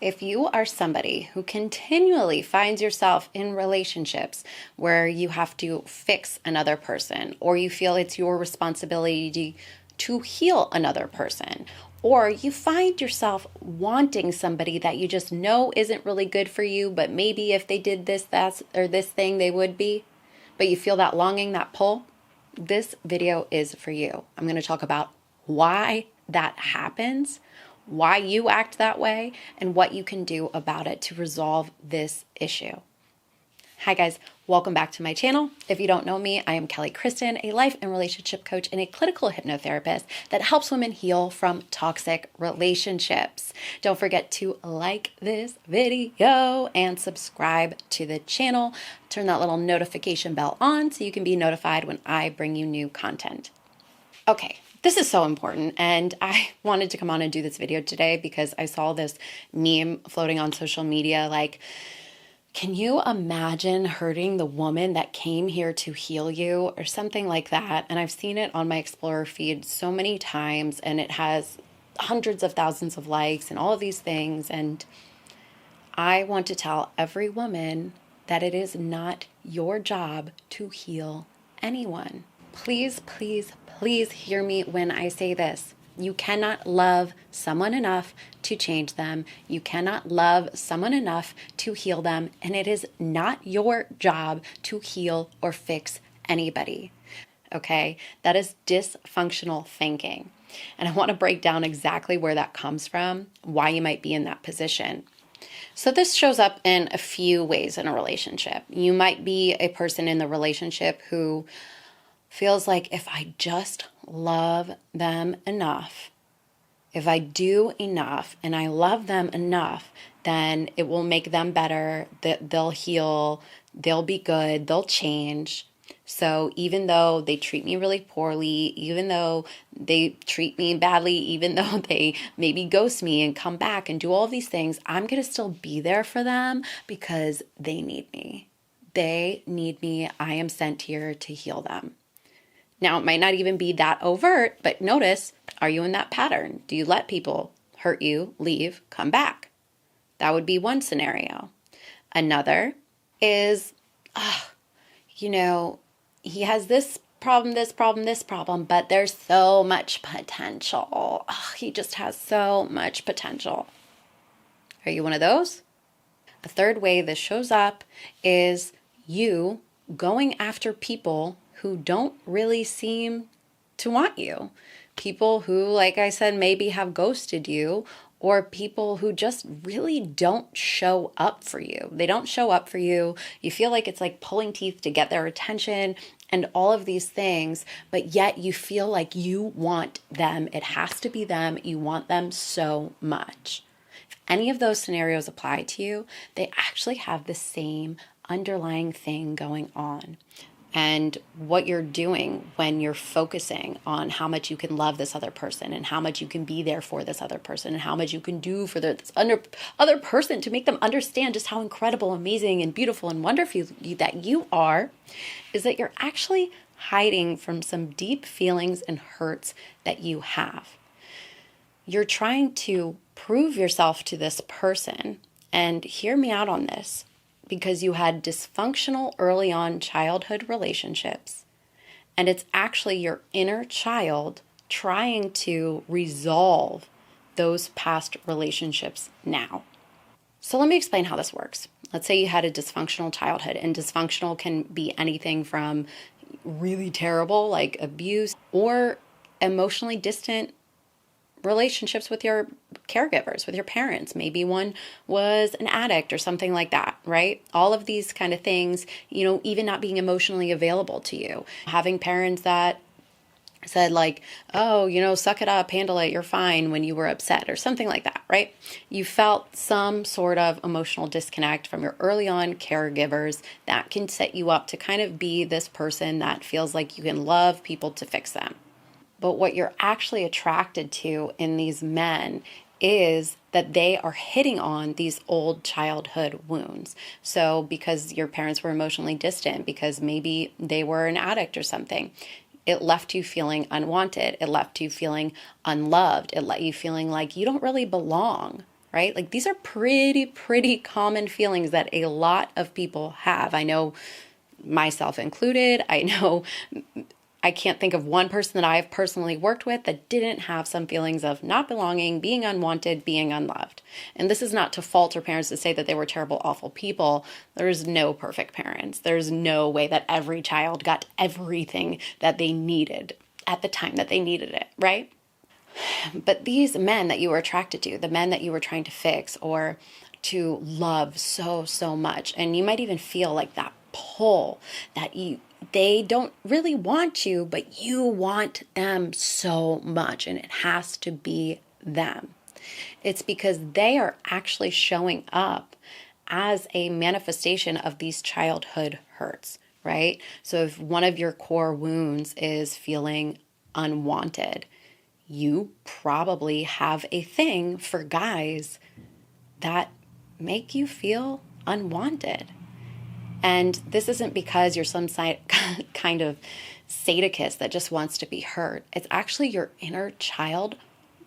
If you are somebody who continually finds yourself in relationships where you have to fix another person, or you feel it's your responsibility to heal another person, or you find yourself wanting somebody that you just know isn't really good for you, but maybe if they did this, that, or this thing, they would be, but you feel that longing, that pull, this video is for you. I'm going to talk about why that happens, why you act that way, and what you can do about it to resolve this issue. Hi guys, welcome back to my channel. If you don't know me, I am Kristin, a life and relationship coach and a clinical hypnotherapist that helps women heal from toxic relationships. Don't forget to like this video and subscribe to the channel. Turn that little notification bell on so you can be notified when I bring you new content. Okay, this is so important, and I wanted to come on and do this video today because I saw this meme floating on social media like, can you imagine hurting the woman that came here to heal you, or something like that? And I've seen it on my Explorer feed so many times, and it has hundreds of thousands of likes and all of these things. And I want to tell every woman that it is not your job to heal anyone. Please, please, please hear me when I say this. You cannot love someone enough to change them. You cannot love someone enough to heal them. And it is not your job to heal or fix anybody. Okay? That is dysfunctional thinking. And I want to break down exactly where that comes from, why you might be in that position. So this shows up in a few ways in a relationship. You might be a person in the relationship who feels like, if I just love them enough, if I do enough and I love them enough, then it will make them better, that they'll heal, they'll be good, they'll change. So even though they treat me really poorly, even though they treat me badly, even though they maybe ghost me and come back and do all these things, I'm going to still be there for them because they need me. They need me. I am sent here to heal them. Now, it might not even be that overt, but notice, are you in that pattern? Do you let people hurt you, leave, come back? That would be one scenario. Another is, he has this problem, but there's so much potential. He just has so much potential. Are you one of those? A third way this shows up is you going after people who don't really seem to want you. People who, like I said, maybe have ghosted you, or people who just really don't show up for you. They don't show up for you. You feel like it's like pulling teeth to get their attention and all of these things, but yet you feel like you want them. It has to be them. You want them so much. If any of those scenarios apply to you, they actually have the same underlying thing going on. And what you're doing when you're focusing on how much you can love this other person and how much you can be there for this other person and how much you can do for this other person to make them understand just how incredible, amazing, and beautiful and wonderful that you are, is that you're actually hiding from some deep feelings and hurts that you have. You're trying to prove yourself to this person, and hear me out on this, because you had dysfunctional early on childhood relationships, and it's actually your inner child trying to resolve those past relationships now. So let me explain how this works. Let's say you had a dysfunctional childhood, and dysfunctional can be anything from really terrible, like abuse, or emotionally distant relationships with your caregivers, with your parents. Maybe one was an addict or something like that, right? All of these kind of things, even not being emotionally available to you. Having parents that said like, oh, suck it up, handle it, you're fine, when you were upset or something like that, right? You felt some sort of emotional disconnect from your early on caregivers that can set you up to kind of be this person that feels like you can love people to fix them. But what you're actually attracted to in these men is that they are hitting on these old childhood wounds. So because your parents were emotionally distant, because maybe they were an addict or something, it left you feeling unwanted. It left you feeling unloved. It left you feeling like you don't really belong. right? Like these are pretty common feelings that a lot of people have. I know myself included. I know I can't think of one person that I've personally worked with that didn't have some feelings of not belonging, being unwanted, being unloved. And this is not to falter parents to say that they were terrible, awful people. There's no perfect parents. There's no way that every child got everything that they needed at the time that they needed it, right? But these men that you were attracted to, the men that you were trying to fix or to love so much, and you might even feel like that pull that they don't really want you, but you want them so much, and it has to be them. It's because they are actually showing up as a manifestation of these childhood hurts, right? So if one of your core wounds is feeling unwanted, you probably have a thing for guys that make you feel unwanted. And this isn't because you're some kind of sadist that just wants to be hurt. It's actually your inner child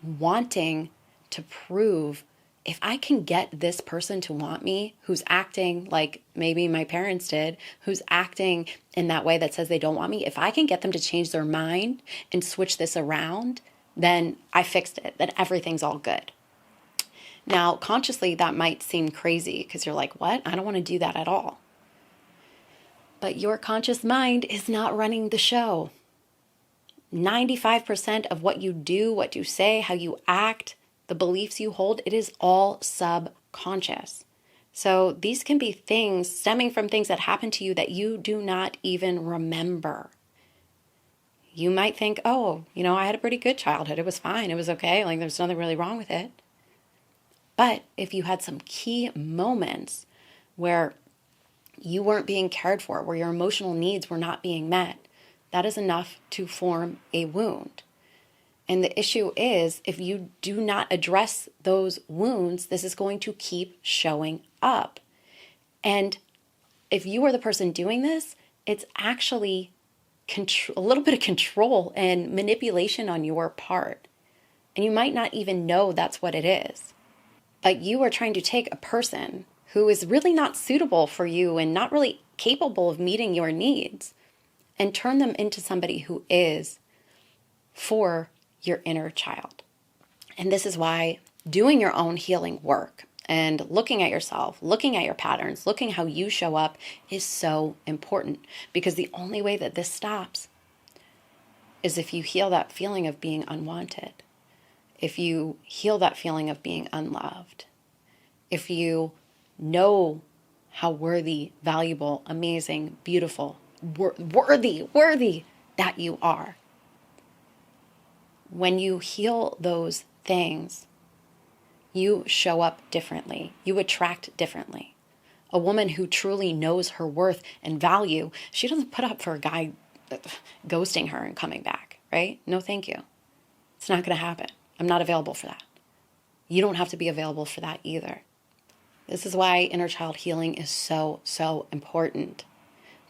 wanting to prove, if I can get this person to want me, who's acting like maybe my parents did, who's acting in that way that says they don't want me, if I can get them to change their mind and switch this around, then I fixed it, then everything's all good. Now, consciously, that might seem crazy because you're like, what? I don't want to do that at all. But your conscious mind is not running the show. 95% of what you do, what you say, how you act, the beliefs you hold, it is all subconscious. So these can be things stemming from things that happen to you that you do not even remember. You might think, oh, I had a pretty good childhood. It was fine. It was okay. Like there's nothing really wrong with it. But if you had some key moments where you weren't being cared for, where your emotional needs were not being met, that is enough to form a wound. And the issue is, if you do not address those wounds, this is going to keep showing up. And if you are the person doing this, it's actually a little bit of control and manipulation on your part. And you might not even know that's what it is. But you are trying to take a person who is really not suitable for you and not really capable of meeting your needs and turn them into somebody who is for your inner child. And this is why doing your own healing work and looking at yourself, looking at your patterns, looking how you show up is so important, because the only way that this stops is if you heal that feeling of being unwanted, if you heal that feeling of being unloved, if you know how worthy, valuable, amazing, beautiful, worthy that you are. When you heal those things, you show up differently. You attract differently. A woman who truly knows her worth and value, she doesn't put up for a guy ghosting her and coming back, right? No, thank you. It's not going to happen. I'm not available for that. You don't have to be available for that either. This is why inner child healing is so important.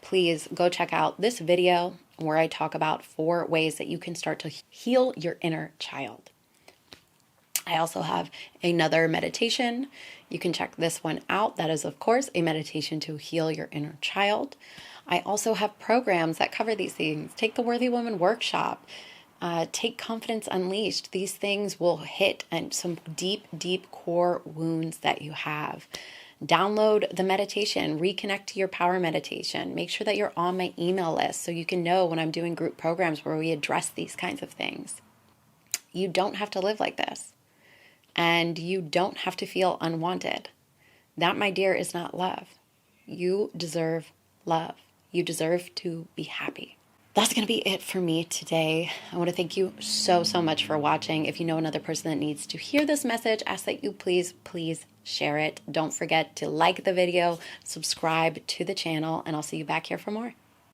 Please go check out this video where I talk about 4 ways that you can start to heal your inner child. I also have another meditation. You can check this one out. That is, of course, a meditation to heal your inner child. I also have programs that cover these things. Take the Worthy Woman Workshop. Take Confidence Unleashed. These things will hit and some deep core wounds that you have. Download the meditation, reconnect to your power meditation. Make sure that you're on my email list so you can know when I'm doing group programs where we address these kinds of things. You don't have to live like this. And you don't have to feel unwanted. That, my dear, is not love. You deserve love. You deserve to be happy. That's going to be it for me today. I want to thank you so much for watching. If you know another person that needs to hear this message, ask that you please share it. Don't forget to like the video, subscribe to the channel, and I'll see you back here for more.